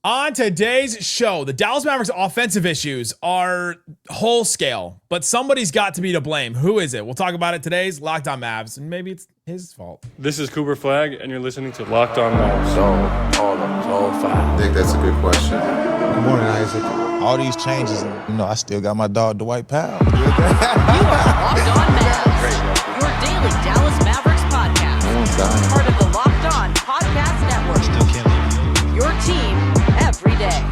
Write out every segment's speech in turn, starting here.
On today's show, the Dallas Mavericks offensive issues are whole scale, but somebody's got to be to blame. Who is it? We'll talk about it today's Locked On Mavs, and maybe it's his fault. This is Cooper Flagg, and you're listening to Locked On Mavs. Zone 5. I think that's a good question. Good morning, Isaac. All these changes, I still got my dog Dwight Powell. You are Locked On Mavs, your daily Dallas Mavericks podcast. Part of the Locked On Podcast Network. Still can't leave Your team every day.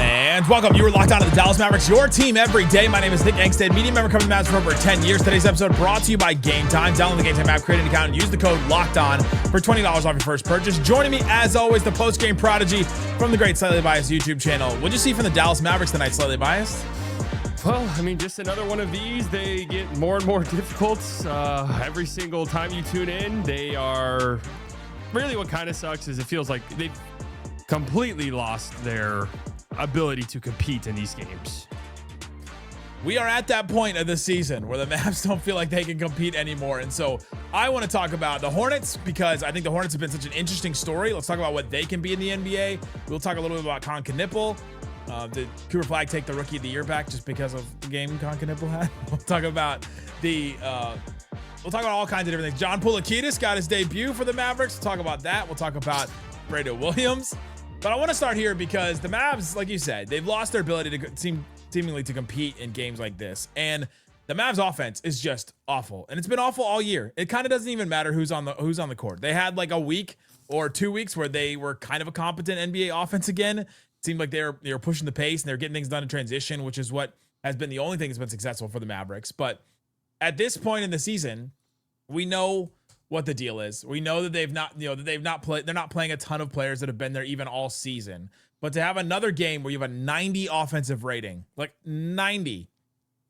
And welcome. You are locked on to the Dallas Mavericks, your team every day. My name is Nick Angstadt, media member covering the Mavs for over 10 years. Today's episode brought to you by Game Time. Download the Game Time app, create an account, and use the code LOCKEDON for $20 off your first purchase. Joining me, as always, the post-game prodigy from the great Slightly Biased YouTube channel. What'd you see from the Dallas Mavericks tonight, Slightly Biased? Well, just another one of these. They get more and more difficult every single time you tune in. They are really, what kind of sucks is it feels like they've completely lost their ability to compete in these games. We are at that point of the season where the Mavs don't feel like they can compete anymore. And so I want to talk about the Hornets because I think the Hornets have been such an interesting story. Let's talk about what they can be in the NBA. We'll talk a little bit about Con Knipple. Did Cooper Flagg take the Rookie of the Year back just because of the game Con Knipple had? We'll talk about all kinds of different things. John Poulakidas got his debut for the Mavericks. We'll talk about that. We'll talk about Brandon Williams. But I want to start here because the Mavs, like you said, they've lost their ability to seemingly to compete in games like this. And the Mavs offense is just awful. And it's been awful all year. It kind of doesn't even matter who's on the court. They had like a week or 2 weeks where they were kind of a competent NBA offense again. It seemed like they were pushing the pace and they're getting things done in transition, which is what has been the only thing that's been successful for the Mavericks. But at this point in the season, we know what the deal is. We know that they're not playing a ton of players that have been there even all season. But to have another game where you have a 90 offensive rating, like 90,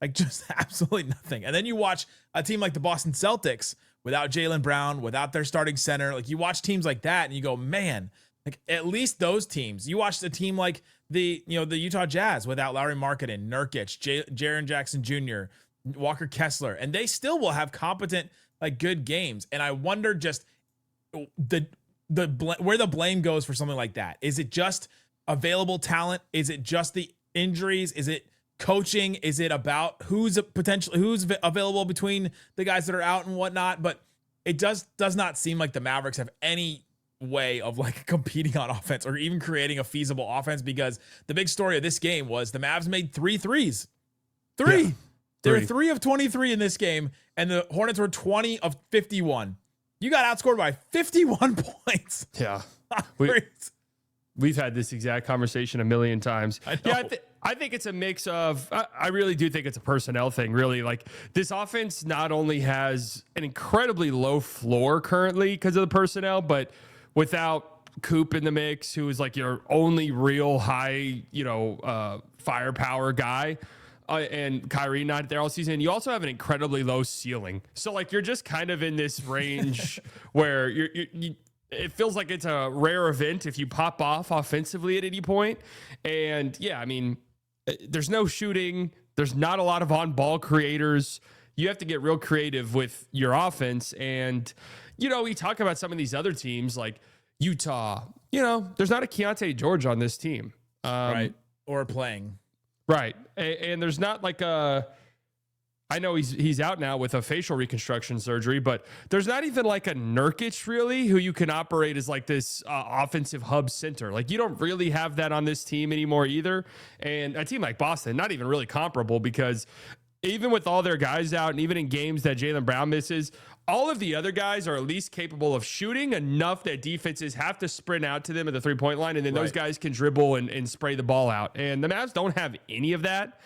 like just absolutely nothing. And then you watch a team like the Boston Celtics without Jaylen Brown, without their starting center. Like you watch teams like that and you go, man, like at least those teams. You watch a team like the Utah Jazz without Lauri Markkanen, Nurkic, Jaren Jackson Jr., Walker Kessler, and they still will have competent, like good games. And I wonder just where the blame goes for something like that. Is it just available talent? Is it just the injuries? Is it coaching? Is it about who's available between the guys that are out and whatnot? But it does not seem like the Mavericks have any way of like competing on offense or even creating a feasible offense, because the big story of this game was the Mavs made 3 threes. Three. They were 3 of 23 in this game, and the Hornets were 20 of 51. You got outscored by 51 points. Yeah. We've had this exact conversation a million times. I think it's a mix of, I really do think it's a personnel thing, really. Like, this offense not only has an incredibly low floor currently because of the personnel, but without Coop in the mix, who is like your only real high, firepower guy, and Kyrie not there all season, you also have an incredibly low ceiling. So like you're just kind of in this range where it feels like it's a rare event if you pop off offensively at any point. And yeah, there's no shooting. There's not a lot of on-ball creators. You have to get real creative with your offense. And, we talk about some of these other teams like Utah. There's not a Keontae George on this team. Right. Or playing. Right. And there's not like I know he's out now with a facial reconstruction surgery, but there's not even like a Nurkic really who you can operate as like this offensive hub center. Like you don't really have that on this team anymore either. And a team like Boston, not even really comparable, because even with all their guys out and even in games that Jaylen Brown misses, all of the other guys are at least capable of shooting enough that defenses have to sprint out to them at the 3-point line, and then those guys can dribble and spray the ball out. And the Mavs don't have any of that.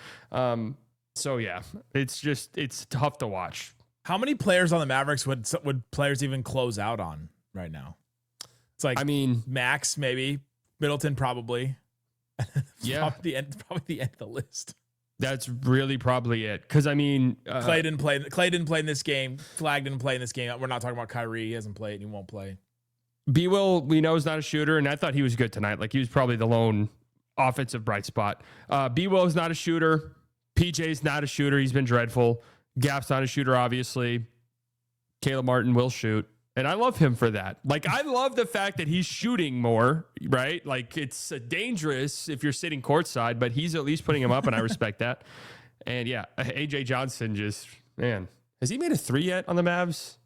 So yeah, it's tough to watch. How many players on the Mavericks would players even close out on right now? It's like, Max, maybe Middleton, probably. Yeah. probably the end of the list. That's really probably it. Because, Clay didn't play in this game. Flagg didn't play in this game. We're not talking about Kyrie. He hasn't played and he won't play. B-Will, we know, is not a shooter, and I thought he was good tonight. Like, he was probably the lone offensive bright spot. B-Will is not a shooter. PJ's not a shooter. He's been dreadful. Gaff's not a shooter, obviously. Caleb Martin will shoot. And I love him for that. Like, I love the fact that he's shooting more, right? Like, it's dangerous if you're sitting courtside, but he's at least putting him up, and I respect that. And, yeah, A.J. Johnson just, man, has he made a 3 yet on the Mavs?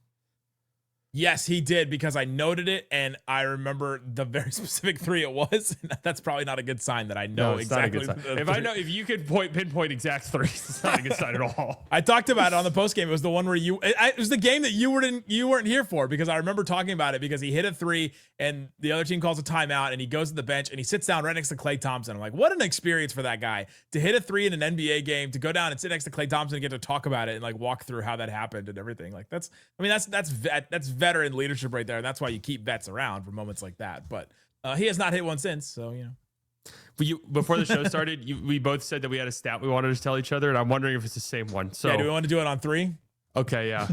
Yes, he did, because I noted it and I remember the very specific 3 it was. That's probably not a good sign that I know exactly. If you could pinpoint exact 3s, it's not a good sign at all. I talked about it on the post game. It was the one where it was the game that you weren't here for, because I remember talking about it, because he hit a 3 and the other team calls a timeout and he goes to the bench and he sits down right next to Klay Thompson. I'm like, what an experience for that guy to hit a 3 in an NBA game, to go down and sit next to Klay Thompson and get to talk about it and like walk through how that happened and everything. Like that's veteran leadership right there. And that's why you keep vets around for moments like that. But he has not hit one since. So, Before the show started, we both said that we had a stat we wanted to tell each other, and I'm wondering if it's the same one. So, yeah, do we want to do it on 3? Okay, yeah.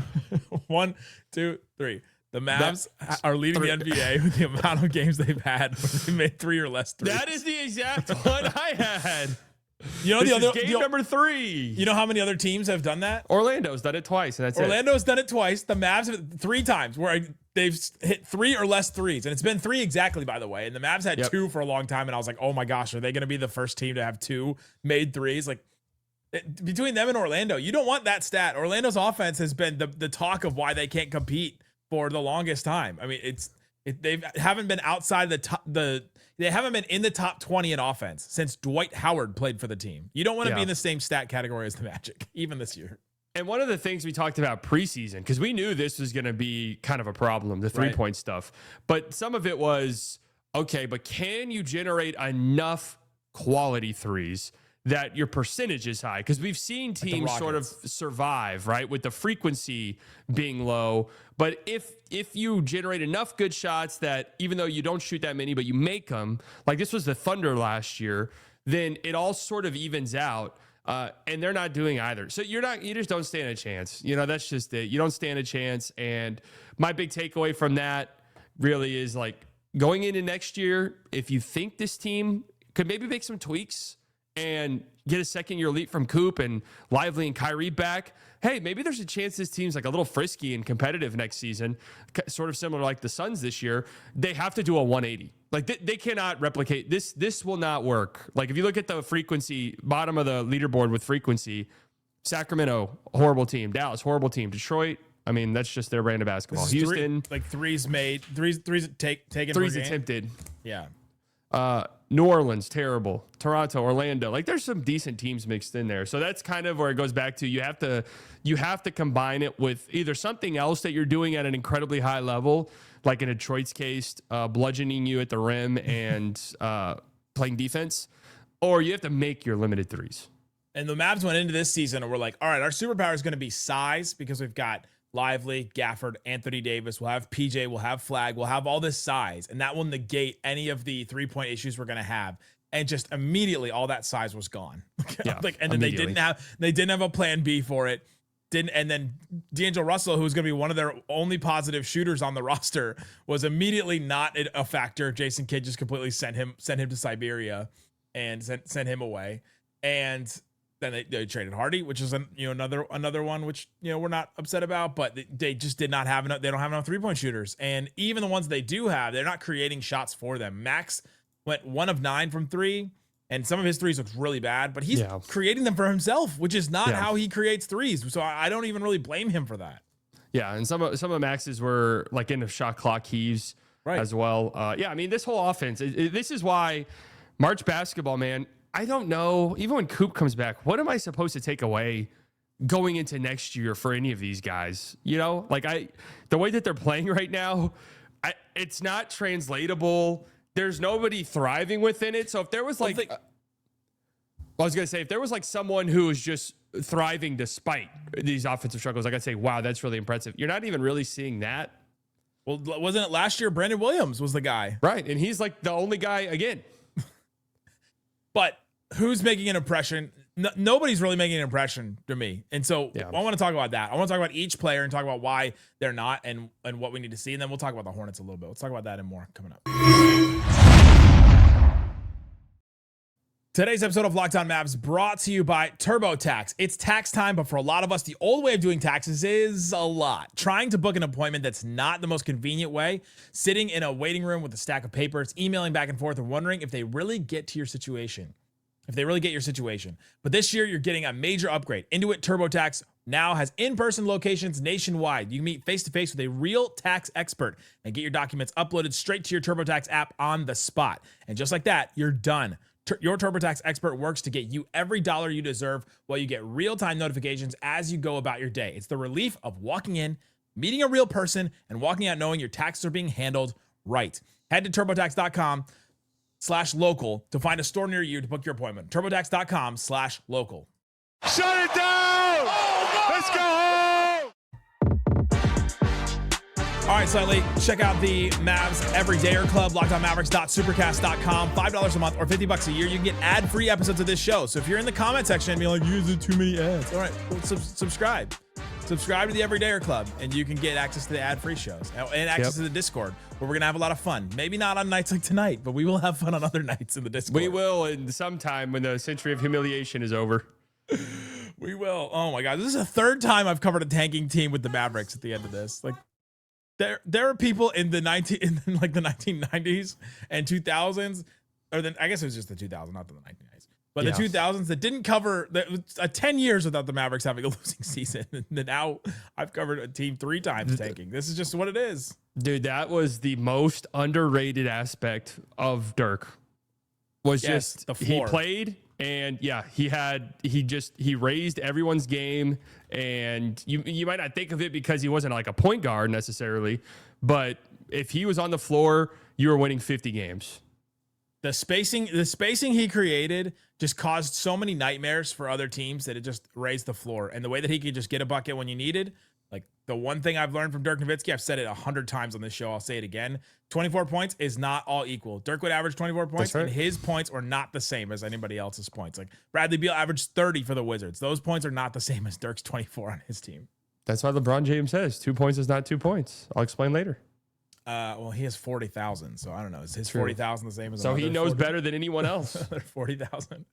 1, 2, 3. The Mavs are leading the NBA with the amount of games they've had where they made 3 or less threes. That is the exact one I had. Game number 3. You know how many other teams have done that? Orlando's done it twice, and that's Orlando's done it twice. The Mavs have it 3 times where they've hit 3 or less threes, and it's been 3 exactly, by the way. And the Mavs had 2 for a long time, and I was like, oh my gosh, are they going to be the first team to have 2 made threes? Like, between them and Orlando, you don't want that stat. Orlando's offense has been the talk of why they can't compete for the longest time. I mean, they haven't been outside they haven't been in the top 20 in offense since Dwight Howard played for the team. You don't want to be in the same stat category as the Magic, even this year. And one of the things we talked about preseason, because we knew this was going to be kind of a problem, the 3-point stuff, but some of it was, okay, but can you generate enough quality threes that your percentage is high? Because we've seen teams sort of survive, right, with the frequency being low. But if you generate enough good shots that even though you don't shoot that many, but you make them, like this was the Thunder last year, then it all sort of evens out. And they're not doing either. So you just don't stand a chance. That's just it. You don't stand a chance. And my big takeaway from that really is like going into next year, if you think this team could maybe make some tweaks and get a second-year leap from Coop and Lively and Kyrie back, hey, maybe there's a chance this team's like a little frisky and competitive next season, sort of similar like the Suns this year. They have to do a 180. Like they cannot replicate this. This will not work. Like if you look at the frequency, bottom of the leaderboard with frequency, Sacramento, horrible team. Dallas, horrible team. Detroit, I mean, that's just their brand of basketball. Houston, threes made, threes taken, threes attempted. Yeah. New Orleans, terrible. Toronto, Orlando, like there's some decent teams mixed in there. So that's kind of where it goes back to you have to combine it with either something else that you're doing at an incredibly high level, like in Detroit's case, bludgeoning you at the rim and playing defense, or you have to make your limited threes. And the Mavs went into this season and we're like, all right, our superpower is going to be size, because we've got Lively, Gafford, Anthony Davis, we'll have PJ, we'll have Flagg, we'll have all this size, and that will negate any of the 3-point issues we're going to have. And just immediately all that size was gone. Yeah, and then they didn't have a plan B for it. And then D'Angelo Russell, who's going to be one of their only positive shooters on the roster, was immediately not a factor. Jason Kidd just completely sent him to Siberia and sent him away. And then they traded Hardy, which is another one which we're not upset about, but they just did not have enough. They don't have enough 3-point shooters, and even the ones they do have, they're not creating shots for them. Max went 1 of 9 from 3, and some of his threes looked really bad, but he's creating them for himself, which is not how he creates threes. So I don't even really blame him for that. Yeah, and some of Max's were like in the shot clock heaves as well. I mean, this whole offense. This is why March basketball, man. I don't know. Even when Coop comes back, what am I supposed to take away going into next year for any of these guys? The way that they're playing right now, it's not translatable. There's nobody thriving within it. So if there was I was going to say, if there was like someone who was just thriving despite these offensive struggles, I'd say, wow, that's really impressive. You're not even really seeing that. Well, wasn't it last year? Brandon Williams was the guy. Right. And he's like the only guy again. But who's making an impression? Nobody's really making an impression to me. And so I want to talk about that. I want to talk about each player and talk about why they're not and what we need to see. And then we'll talk about the Hornets a little bit. Let's talk about that and more coming up. Today's episode of Locked On Mavs brought to you by TurboTax. It's tax time, but for a lot of us, the old way of doing taxes is a lot. Trying to book an appointment that's not the most convenient way, sitting in a waiting room with a stack of papers, emailing back and forth, and wondering if they really get your situation. But this year, you're getting a major upgrade. Intuit TurboTax now has in-person locations nationwide. You can meet face-to-face with a real tax expert and get your documents uploaded straight to your TurboTax app on the spot. And just like that, you're done. Your TurboTax expert works to get you every dollar you deserve while you get real-time notifications as you go about your day. It's the relief of walking in, meeting a real person, and walking out knowing your taxes are being handled right. Head to TurboTax.com/local to find a store near you to book your appointment. TurboTax.com/local. Shut it down! Let's go home! All right, Slightly, check out the Mavs Everydayer Club, LockedOnMavericks.supercast.com. $5 a month or $50 a year. You can get ad-free episodes of this show. So if you're in the comment section and be like, using too many ads. All right, well, subscribe. Subscribe to the Everydayer Club, and you can get access to the ad-free shows and access to the Discord, where we're going to have a lot of fun. Maybe not on nights like tonight, but we will have fun on other nights in the Discord. We will in sometime when the century of humiliation is over. We will. Oh, my God. This is the third time I've covered a tanking team with the Mavericks at the end of this. Like, There are people in the 1990s and 2000s, or then I guess it was just the 2000s, not the 1990s, but the 2000s that didn't cover 10 years without the Mavericks having a losing season. And now I've covered a team 3 times tanking. This is just what it is. Dude, that was the most underrated aspect of Dirk. Was just the floor. He played. And yeah, he raised everyone's game, and you might not think of it because he wasn't like a point guard necessarily, but if he was on the floor, you were winning 50 games. The spacing he created just caused so many nightmares for other teams that it just raised the floor. And the way that he could just get a bucket when you needed, like the one thing I've learned from Dirk Nowitzki, I've said it 100 times on this show, I'll say it again. 24 points is not all equal. Dirk would average 24 points, and his points are not the same as anybody else's points. Like Bradley Beal averaged 30 for the Wizards. Those points are not the same as Dirk's 24 on his team. That's why LeBron James says 2 points is not 2 points. I'll explain later. Well, he has 40,000, so I don't know. Is his 40,000 the same as? So he knows 40? Better than anyone else. 40,000.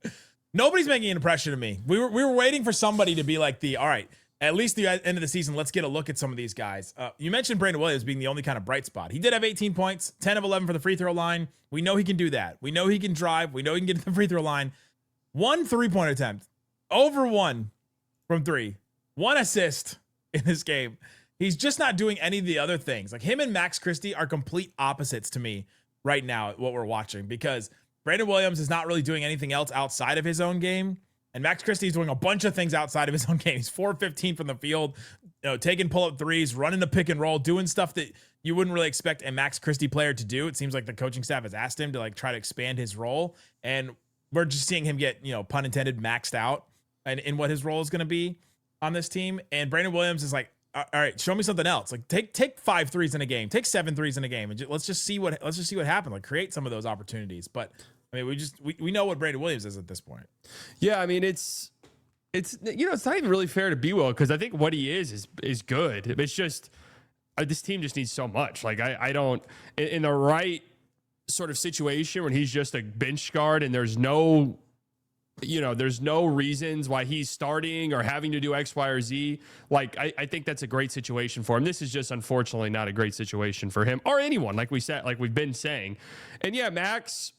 Nobody's making an impression of me. We were waiting for somebody to be like all right. At least the end of the season, let's get a look at some of these guys. You mentioned Brandon Williams being the only kind of bright spot. He did have 18 points, 10 of 11 for the free throw line. We know he can do that. We know he can drive. We know he can get to the free throw line. 1 3-point attempt, over 1 from 3. 1 assist in this game. He's just not doing any of the other things. Like him and Max Christie are complete opposites to me right now at what we're watching, because Brandon Williams is not really doing anything else outside of his own game. And Max Christie is doing a bunch of things outside of his own game. He's 4-15 from the field, taking pull-up threes, running the pick and roll, doing stuff that you wouldn't really expect a Max Christie player to do. It seems like the coaching staff has asked him to like try to expand his role, and we're just seeing him get, pun intended, maxed out and in what his role is going to be on this team. And Brandon Williams is like, all right, show me something else. Like take 5 threes in a game, take 7 threes in a game, and let's just see what happens. Like create some of those opportunities, but. I mean, we know what Brandon Williams is at this point. Yeah, I mean, it's it's not even really fair to B-Will, because I think what he is good. It's just this team just needs so much. Like I don't, in the right sort of situation when he's just a bench guard and there's no reasons why he's starting or having to do X, Y, or Z. Like, I think that's a great situation for him. This is just unfortunately not a great situation for him or anyone, like we've been saying. And yeah, Max,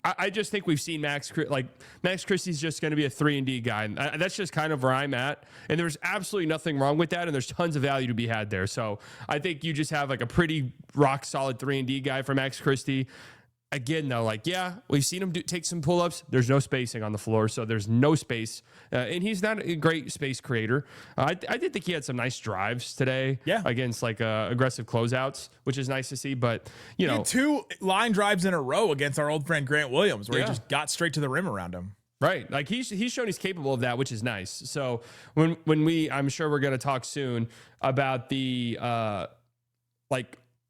I just think we've seen Max Christie's just going to be a 3-and-D guy. And that's just kind of where I'm at. And there's absolutely nothing wrong with that. And there's tons of value to be had there. So I think you just have like a pretty rock solid 3-and-D guy for Max Christie. Again, though, we've seen him take some pull-ups. There's no spacing on the floor, so there's no space. And he's not a great space creator. I did think he had some nice drives today against aggressive closeouts, which is nice to see. But, he had 2 line drives in a row against our old friend Grant Williams, where he just got straight to the rim around him. Right. Like he's shown he's capable of that, which is nice. So when I'm sure we're going to talk soon about the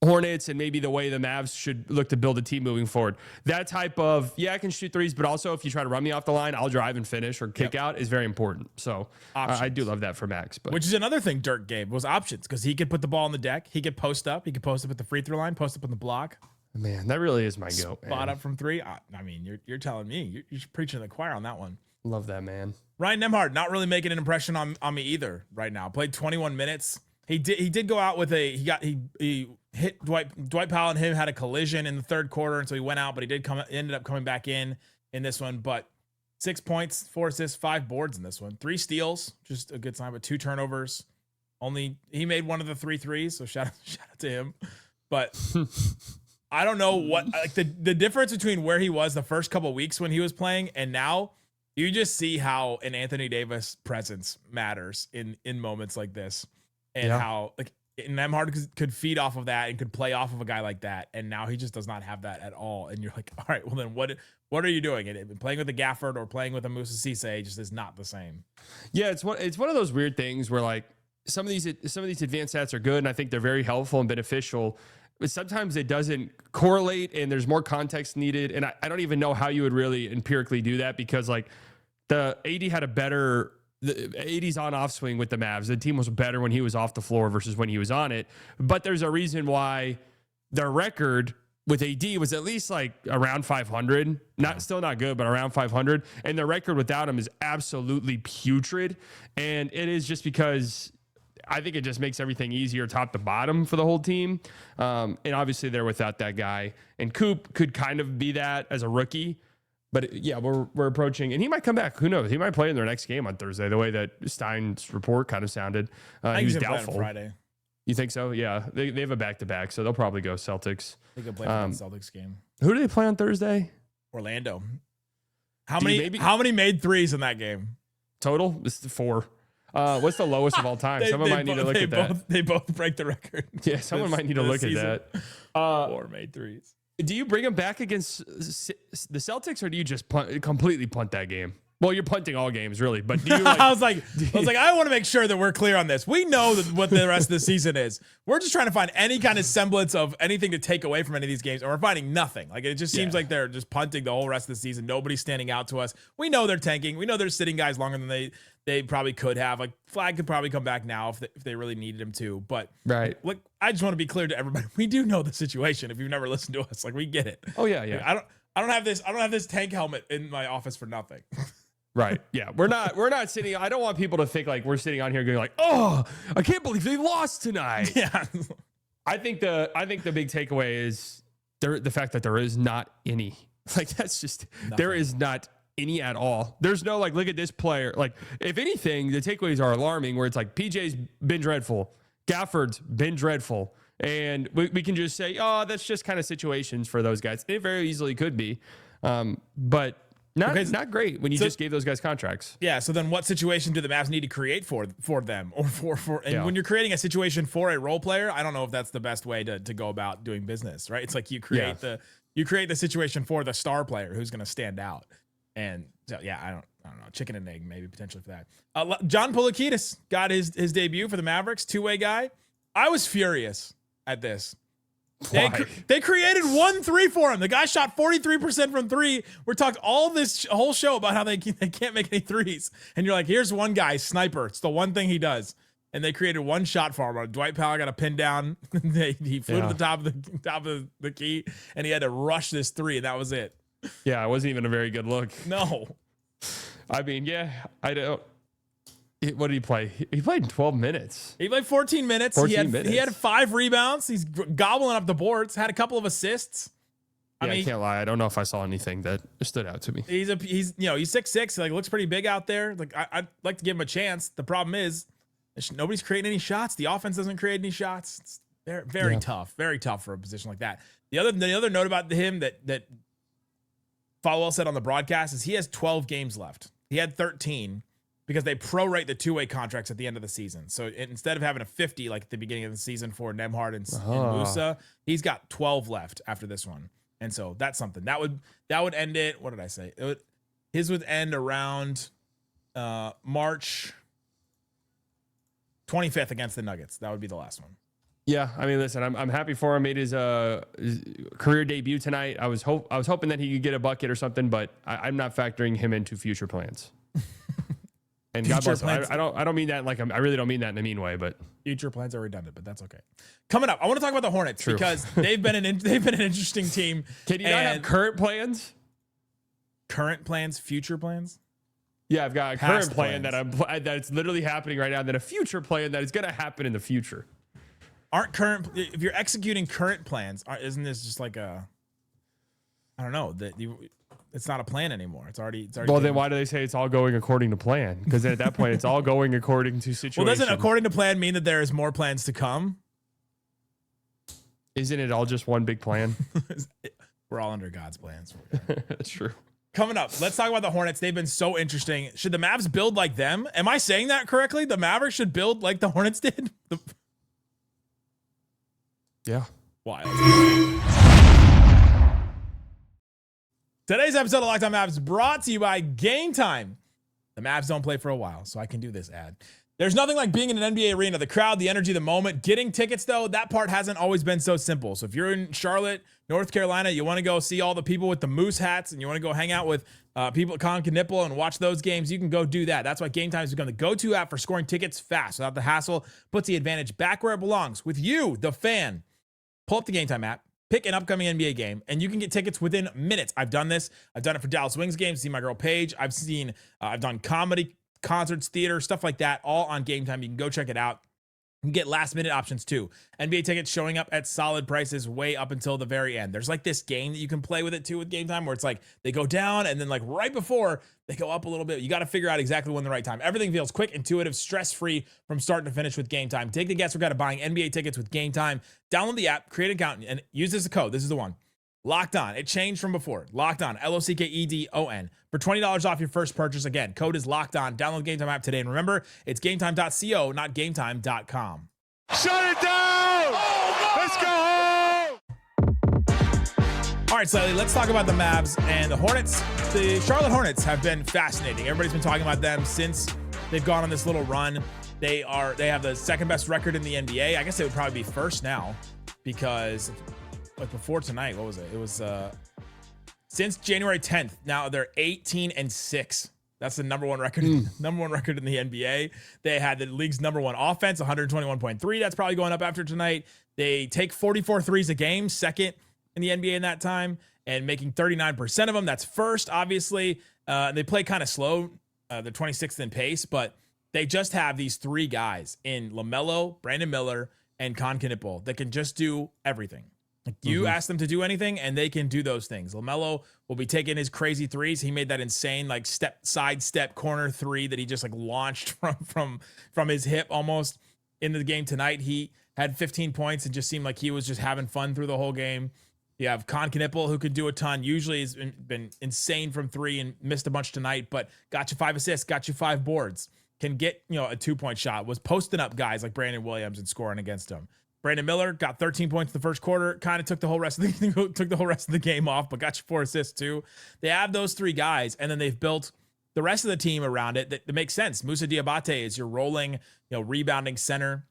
Hornets and maybe the way the Mavs should look to build a team moving forward. That type of, I can shoot threes, but also if you try to run me off the line, I'll drive and finish or kick out is very important. So I do love that for Max. But which is another thing Dirk gave was options, because he could put the ball on the deck. He could post up. He could post up at the free throw line, post up on the block. Man, that really is my goat. Spot up from three. I mean, you're telling me. You're preaching to the choir on that one. Love that, man. Ryan Nembhard, not really making an impression on me either right now. Played 21 minutes. He did go out with he hit Dwight Powell and him had a collision in the third quarter, and so he went out, but he ended up coming back in this one. But 6 points, 4 assists, 5 boards in this one. 3 steals, just a good sign, but 2 turnovers. He made one of the 3 threes, so shout out to him. But I don't know what like the difference between where he was the first couple of weeks when he was playing and now. You just see how an Anthony Davis presence matters in moments like this, and how like Nembhard could feed off of that and could play off of a guy like that, and now he just does not have that at all. And you're like, all right, well then what are you doing? And playing with the Gafford or playing with a Musa Cisse just is not the same. Yeah, it's one of those weird things where like some of these advanced stats are good, and I think they're very helpful and beneficial. But sometimes it doesn't correlate and there's more context needed. And I don't even know how you would really empirically do that because like the AD had the 80's on off swing with the Mavs. The team was better when he was off the floor versus when he was on it. But there's a reason why their record with AD was at least like around 500, still not good, but around 500. And their record without him is absolutely putrid. And it is just because I think it just makes everything easier top to bottom for the whole team. And obviously they're without that guy. And Coop could kind of be that as a rookie. But yeah, we're approaching, and he might come back. Who knows? He might play in their next game on Thursday, the way that Stein's report kind of sounded. He was doubtful. Friday. You think so? Yeah. They have a back-to-back, so they'll probably go Celtics. They could play for the Celtics game. Who do they play on Thursday? Orlando. How many made threes in that game? Total? This is 4. What's the lowest of all time? Someone might need to look at that. They both break the record. Yeah, someone might need to look at that. 4 made threes. Do you bring him back against the Celtics, or do you just completely punt that game? Well, you're punting all games, really. But do you like, I was like, I want to make sure that we're clear on this. We know what the rest of the season is. We're just trying to find any kind of semblance of anything to take away from any of these games, and we're finding nothing. Like it just seems like they're just punting the whole rest of the season. Nobody's standing out to us. We know they're tanking. We know they're sitting guys longer than they probably could have. Like Flagg could probably come back now if they really needed him to. But right, like I just want to be clear to everybody. We do know the situation. If you've never listened to us, like we get it. Oh yeah. Like, I don't have this tank helmet in my office for nothing. Right. Yeah. We're not sitting. I don't want people to think like we're sitting on here going like, oh, I can't believe they lost tonight. Yeah. I think the big takeaway is the fact that there is not any. Like that's just nothing. There is not any at all. There's no like, look at this player. Like if anything, the takeaways are alarming where it's like PJ's been dreadful. Gafford's been dreadful. And we can just say, oh, that's just kind of situations for those guys. It very easily could be. But not great when you just gave those guys contracts. Yeah. So then what situation do the Mavs need to create for them or for when you're creating a situation for a role player, I don't know if that's the best way to go about doing business, right? It's like you create the situation for the star player who's going to stand out. And so, yeah, I don't know, chicken and egg maybe potentially for that. John Poulakidas got his debut for the Mavericks, 2-way guy. I was furious at this. They created 1 3 for him. The guy shot 43% from 3. We're talking this whole show about how they can't make any threes. And you're like, here's one guy, sniper. It's the one thing he does. And they created 1 shot for him. Dwight Powell got a pin down. He flew to the top of the key, and he had to rush this 3, and that was it. Yeah, it wasn't even a very good look. No. I mean, yeah, I don't. What did he play? He played 12 minutes. He played 14 minutes. He had 5 rebounds. He's gobbling up the boards. Had a couple of assists. I can't lie. I don't know if I saw anything that stood out to me. He's 6'6". Like looks pretty big out there. Like I'd like to give him a chance. The problem is nobody's creating any shots. The offense doesn't create any shots. It's very tough. Very tough for a position like that. The other note about him that Falwell said on the broadcast is he has 12 games left. He had 13. Because they prorate the 2-way contracts at the end of the season. So instead of having a 50 like at the beginning of the season for Nembhard and Musa, he's got 12 left after this one. And so that's something. That would end it. What did I say? His would end around March 25th against the Nuggets. That would be the last one. Yeah, I mean, listen, I'm happy for him. Made his career debut tonight. I was hoping that he could get a bucket or something, but I'm not factoring him into future plans. And God bless them. I don't mean that I really don't mean that in a mean way, but future plans are redundant, but that's okay. Coming up, I want to talk about the Hornets because they've been an interesting team. Can you not have current plans? Current plans, future plans? Yeah, I've got a current plan that it's literally happening right now, and then a future plan that is going to happen in the future. If you're executing current plans, isn't this just like I don't know, it's not a plan anymore. It's already. Well, then why do they say it's all going according to plan? Because at that point, it's all going according to situation. Well, doesn't according to plan mean that there is more plans to come? Isn't it all just one big plan? We're all under God's plans. That's true. Coming up, let's talk about the Hornets. They've been so interesting. Should the Mavs build like them? Am I saying that correctly? The Mavericks should build like the Hornets did? Yeah. Wild. Today's episode of Locked On Mavs brought to you by Game Time. The Mavs don't play for a while, so I can do this ad. There's nothing like being in an NBA arena, the crowd, the energy, the moment. Getting tickets, though, that part hasn't always been so simple. So if you're in Charlotte, North Carolina, you want to go see all the people with the moose hats and you want to go hang out with people at Con Knipple and watch those games, you can go do that. That's why Game Time has become the go-to app for scoring tickets fast without the hassle. Puts the advantage back where it belongs with you, the fan. Pull up the Game Time app, pick an upcoming NBA game, and you can get tickets within minutes. I've done this. I've done it for Dallas Wings games. See my girl Paige. I've done comedy, concerts, theater, stuff like that, all on Game Time. You can go check it out. You can get last minute options too. NBA tickets showing up at solid prices way up until the very end. There's like this game that you can play with it too with Game Time where it's like they go down and then like right before they go up a little bit. You got to figure out exactly when the right time. Everything feels quick, intuitive, stress-free from start to finish with Game Time. Take the guesswork out of buying NBA tickets with Game Time. Download the app, create an account, and use this code. This is the one. Locked On. It changed from before. Locked On. LOCKEDON. For $20 off your first purchase. Again, code is Locked On. Download the Game Time app today. And remember, it's gametime.co, not gametime.com. Shut it down! Let's go home! All right, Slightly, let's talk about the Mavs and the Hornets. The Charlotte Hornets have been fascinating. Everybody's been talking about them since they've gone on this little run. They have the second best record in the NBA. I guess they would probably be first now because like before tonight, what was it? It was since January 10th. Now they're 18-6. That's the number one record in the NBA. They had the league's number one offense, 121.3. That's probably going up after tonight. They take 44 threes a game, second in the NBA in that time, and making 39% of them. That's first, obviously. They play kind of slow. They're 26th in pace, but they just have these three guys in LaMelo, Brandon Miller, and Con Knipple that can just do everything. Like you ask them to do anything and they can do those things. LaMelo will be taking his crazy threes. He made that insane like side step corner three that he just like launched from his hip almost in the game tonight. He had 15 points and just seemed like he was just having fun through the whole game. You have Con Knipple who could do a ton. Usually has been insane from three and missed a bunch tonight, but got you 5 assists, got you 5 boards. Can get, a 2-point shot. Was posting up guys like Brandon Williams and scoring against him. Brandon Miller got 13 points in the first quarter, kind of took the whole rest of the game off, but got you 4 assists too. They have those 3 guys, and then they've built the rest of the team around it that makes sense. Moussa Diabate is your rolling, rebounding center.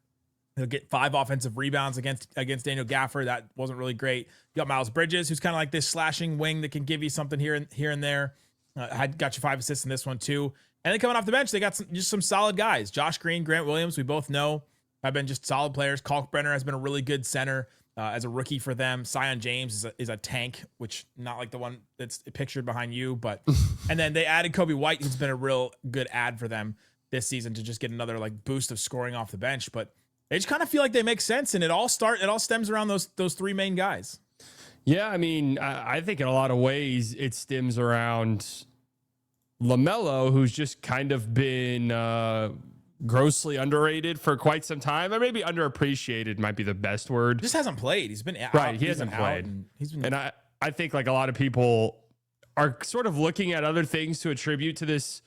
He'll get 5 offensive rebounds against Daniel Gafford. That wasn't really great. You got Miles Bridges, who's kind of like this slashing wing that can give you something here and there. Got you 5 assists in this one too. And then coming off the bench, they got some solid guys. Josh Green, Grant Williams, we both know have been just solid players. Kalkbrenner has been a really good center as a rookie for them. Sion James is a tank, which not like the one that's pictured behind you, but and then they added Kobe White, who's been a real good ad for them this season to just get another like boost of scoring off the bench. But they just kind of feel like they make sense, and it all stems around those 3 main guys. Yeah, I mean, I think in a lot of ways it stems around LaMelo, who's just kind of been grossly underrated for quite some time, or maybe underappreciated might be the best word. Just hasn't played. He's been out. Right, he hasn't played. And I think like a lot of people are sort of looking at other things to attribute to this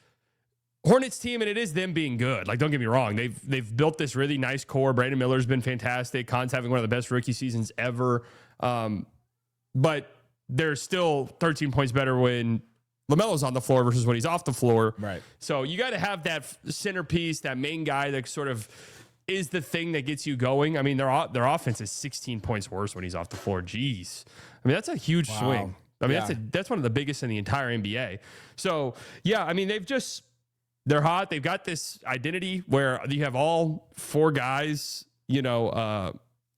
Hornets team, and it is them being good. Like, don't get me wrong. They've built this really nice core. Brandon Miller's been fantastic. Con's having one of the best rookie seasons ever. But they're still 13 points better when LaMelo's on the floor versus when he's off the floor. Right. So you got to have that centerpiece, that main guy that sort of is the thing that gets you going. I mean, their offense is 16 points worse when he's off the floor. Jeez. I mean, that's a huge swing. I mean, that's one of the biggest in the entire NBA. So, yeah, I mean, they've just They're hot. They've got this identity where you have all 4 guys,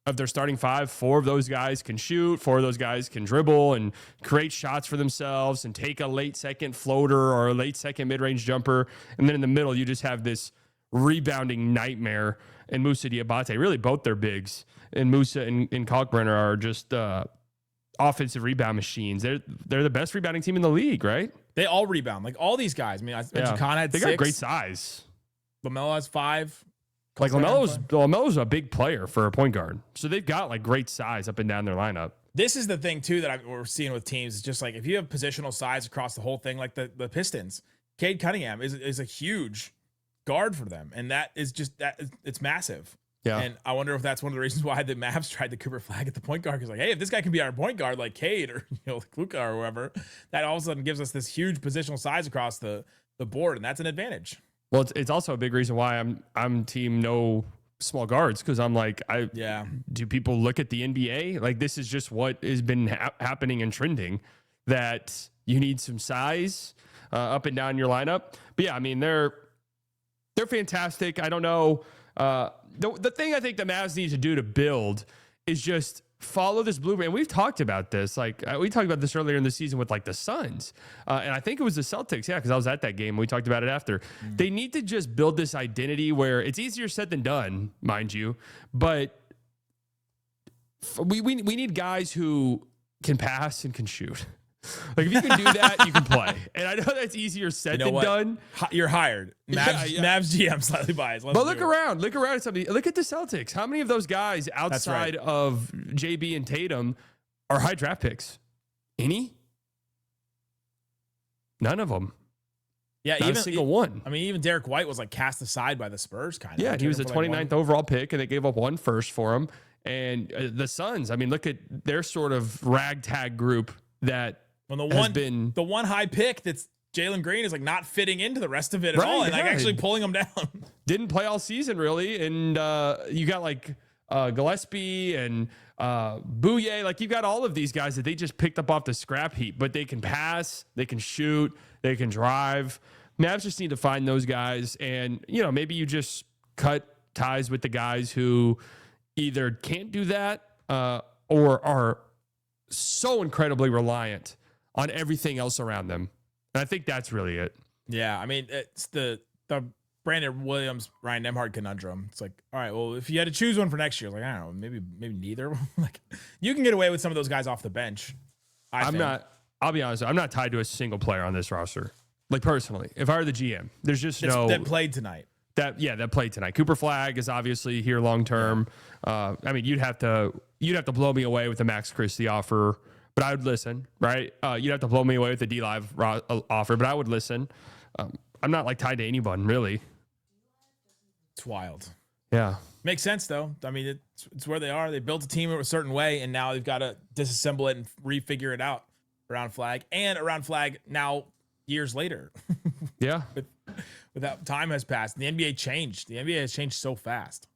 of their starting 5, 4 of those guys can shoot, 4 of those guys can dribble and create shots for themselves and take a late second floater or a late second mid-range jumper. And then in the middle, you just have this rebounding nightmare in Musa Diabate. Really, both their bigs, and Musa and Kalkbrenner are just offensive rebound machines. They're the best rebounding team in the league, right? They all rebound. Like all these guys. I mean, Khan had 6. They got great size. LaMelo has 5. Like LaMelo's a big player for a point guard. So they've got like great size up and down their lineup. This is the thing too that we're seeing with teams. It's just like if you have positional size across the whole thing, like the Pistons, Cade Cunningham is a huge guard for them. And that is just it's massive. Yeah. And I wonder if that's one of the reasons why the Mavs tried the Cooper Flagg at the point guard. Because like, hey, if this guy can be our point guard like Cade or like Luka or whoever, that all of a sudden gives us this huge positional size across the board, and that's an advantage. Well, it's also a big reason why I'm team no small guards, because I'm like, do people look at the NBA? Like, this is just what has been happening and trending, that you need some size up and down your lineup. But yeah, I mean, they're fantastic. I don't know. The thing I think the Mavs need to do to build is just follow this blueprint. And we've talked about this. Like we talked about this earlier in the season with like the Suns. And I think it was the Celtics. Yeah, because I was at that game. We talked about it after. They need to just build this identity where it's easier said than done, mind you. But we need guys who can pass and can shoot. Like if you can do that, you can play. And I know that's easier said than done. You're hired. Mavs GM Slightly Biased. But look around at something. Look at the Celtics. How many of those guys outside of JB and Tatum are high draft picks? Any? None of them. Yeah, not even a single one. I mean, even Derek White was like cast aside by the Spurs, kind of. Yeah, he was a 29th overall pick, and they gave up 1 first for him. And the Suns, I mean, look at their sort of ragtag group that. When the one high pick that's Jalen Green is like not fitting into the rest of it at all, and like actually pulling them down. Didn't play all season really, and you got like Gillespie and Bouye. Like you got all of these guys that they just picked up off the scrap heap, but they can pass, they can shoot, they can drive. Mavs just need to find those guys, and maybe you just cut ties with the guys who either can't do that or are so incredibly reliant on everything else around them. And I think that's really it. Yeah, I mean, it's the Brandon Williams, Ryan Nembhard conundrum. It's like, all right, well, if you had to choose one for next year, like, I don't know, maybe neither. Like, you can get away with some of those guys off the bench. I'll be honest, I'm not tied to a single player on this roster. Like, personally, if I were the GM, there's just that played tonight. That played tonight. Cooper Flagg is obviously here long term. I mean, you'd have to blow me away with the Max Christie offer, but I would listen, right? You'd have to blow me away with the D-Live offer, but I would listen. I'm not like tied to anyone really. It's wild. Yeah, makes sense though. I mean, it's where they are. They built a team a certain way, and now they've got to disassemble it and refigure it out around Flagg now years later. Yeah. Without time has passed. The NBA changed. The NBA has changed so fast.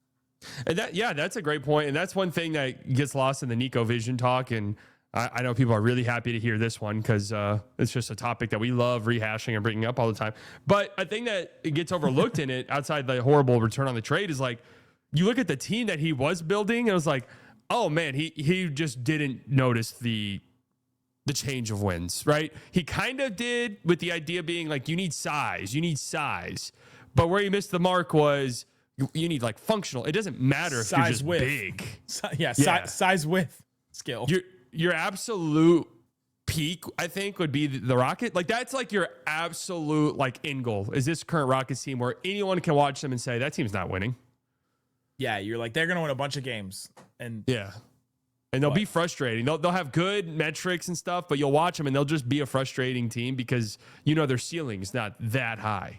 And that's a great point. And that's one thing that gets lost in the Nico Vision talk. And I know people are really happy to hear this one because it's just a topic that we love rehashing and bringing up all the time. But a thing that gets overlooked in it outside the horrible return on the trade is like, you look at the team that he was building and it was like, oh man, he just didn't notice the change of wins, right? He kind of did with the idea being like, you need size. But where he missed the mark was you need like functional. It doesn't matter if size you're just width. Big. Size width skill. Your absolute peak, I think, would be the Rocket. Like that's like your absolute like end goal is this current Rockets team where anyone can watch them and say that team's not winning. Yeah, you're like, they're going to win a bunch of games. And yeah. And they'll be frustrating. They'll have good metrics and stuff, but you'll watch them and they'll just be a frustrating team because their ceiling is not that high.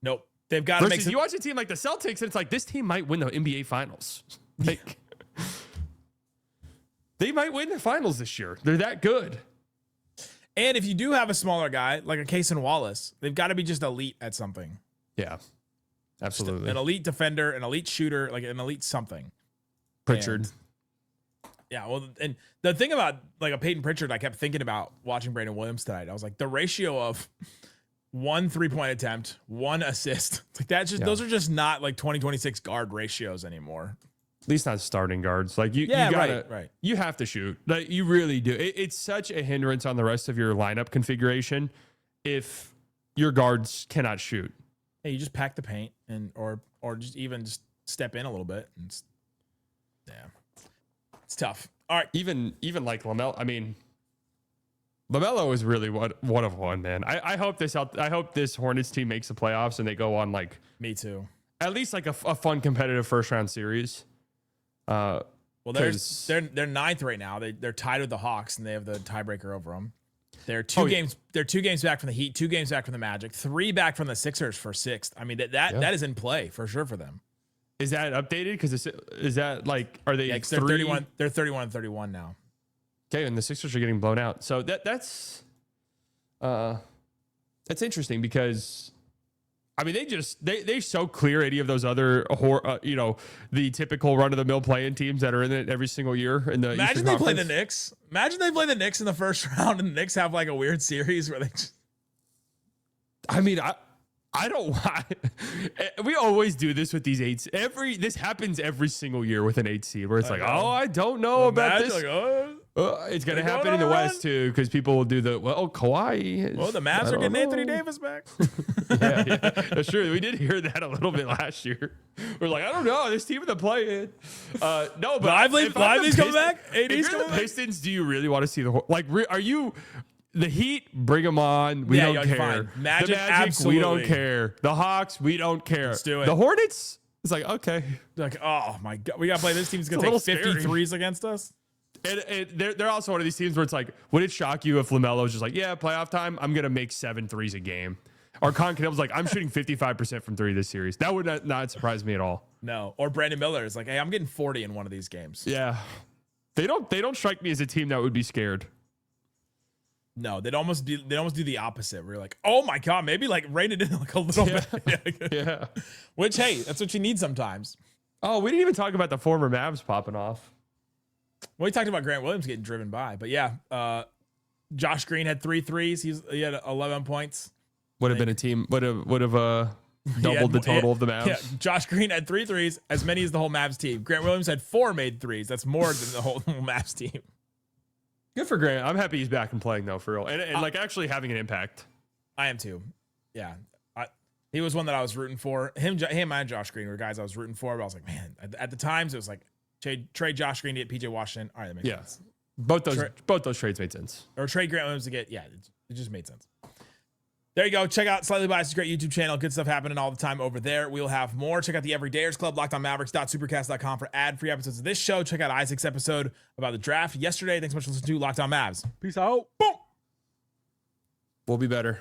Nope. They've got to make you watch a team like the Celtics and it's like this team might win the NBA Finals. Like they might win the finals this year. They're that good. And if you do have a smaller guy like a Cason Wallace, they've got to be just elite at something. Yeah. Absolutely. An elite defender, an elite shooter, like an elite something. Pritchard. Yeah, well, and the thing about like a Peyton Pritchard, I kept thinking about watching Brandon Williams tonight. I was like, the ratio of 1 3-point attempt, 1 assist, like that's just those are just not like 2026 guard ratios anymore. At least not starting guards. Like you gotta, right. You have to shoot. Like you really do. It's such a hindrance on the rest of your lineup configuration if your guards cannot shoot. Hey, you just pack the paint and or just even just step in a little bit. And it's tough. All right, even like LaMelo. I mean, LaMelo is really one of one, man. I hope this Hornets team makes the playoffs and they go on like me too. At least like a fun competitive first round series. Well, they're 9th right now. They're tied with the Hawks and they have the tiebreaker over them. They're two games. They're 2 games back from the Heat, 2 games back from the Magic, 3 back from the Sixers for 6th. I mean that is in play for sure for them. Is that updated? Because is that like are they? Yeah, they're 31. They're 31-31 now. Okay, and the Sixers are getting blown out. So that's interesting because I mean they so clear any of those other the typical run of the mill play-in teams that are in it every single year in the Imagine Eastern they Conference. play the Knicks. Imagine they play the Knicks in the first round and the Knicks have like a weird series where they just... I mean, I don't want. We always do this with these 8s. This happens every single year with an 8 seed where it's like, oh, I don't know about this. Like, It's going to happen in the West too because people will do Kawhi. Well, the Mavs are getting Anthony Davis back. yeah, that's true. We did hear that a little bit last year. We're like, I don't know, this team in the play-in. No, but Lively's coming back. If you're the Pistons, do you really want to see are you? The Heat, bring them on. We don't care. Fine. Magic, the Magic, absolutely. we don't care. The Hawks, we don't care. Let's do it. The Hornets, it's like, okay. Like, oh my God, we got to play this team's going to take 53s against us. And they're also one of these teams where it's like, would it shock you if LaMelo was just like, yeah, playoff time, I'm going to make 7 threes a game? Or Con Canel's like, I'm shooting 55% from 3 this series. That would not surprise me at all. No. Or Brandon Miller is like, hey, I'm getting 40 in one of these games. Yeah. They don't strike me as a team that would be scared. No, they'd almost do the opposite. We're like, oh my God, maybe like rein it in like a little bit. Yeah. Which, hey, that's what you need sometimes. Oh, we didn't even talk about the former Mavs popping off. Well, we talked about Grant Williams getting driven by, but yeah, Josh Green had 3 threes. He had 11 points. Would have been a team. Would have doubled the total of the Mavs. Yeah, Josh Green had 3 threes, as many as the whole Mavs team. Grant Williams had 4 made threes. That's more than the whole Mavs team. Good for Grant. I'm happy he's back and playing though, for real, and like actually having an impact. I am too. Yeah, he was one that I was rooting for. Him and Josh Green were guys I was rooting for. But I was like, man, at the times it was like trade Josh Green to get PJ Washington. All right, that makes sense. Both those trades made sense. Or trade Grant Williams to get it just made sense. There you go. Check out Slightly Biased, great YouTube channel. Good stuff happening all the time over there. We'll have more. Check out the Everydayers Club, LockedOnMavericks.supercast.com for ad-free episodes of this show. Check out Isaac's episode about the draft yesterday. Thanks so much for listening to Locked On Mavs. Peace out. Boom. We'll be better.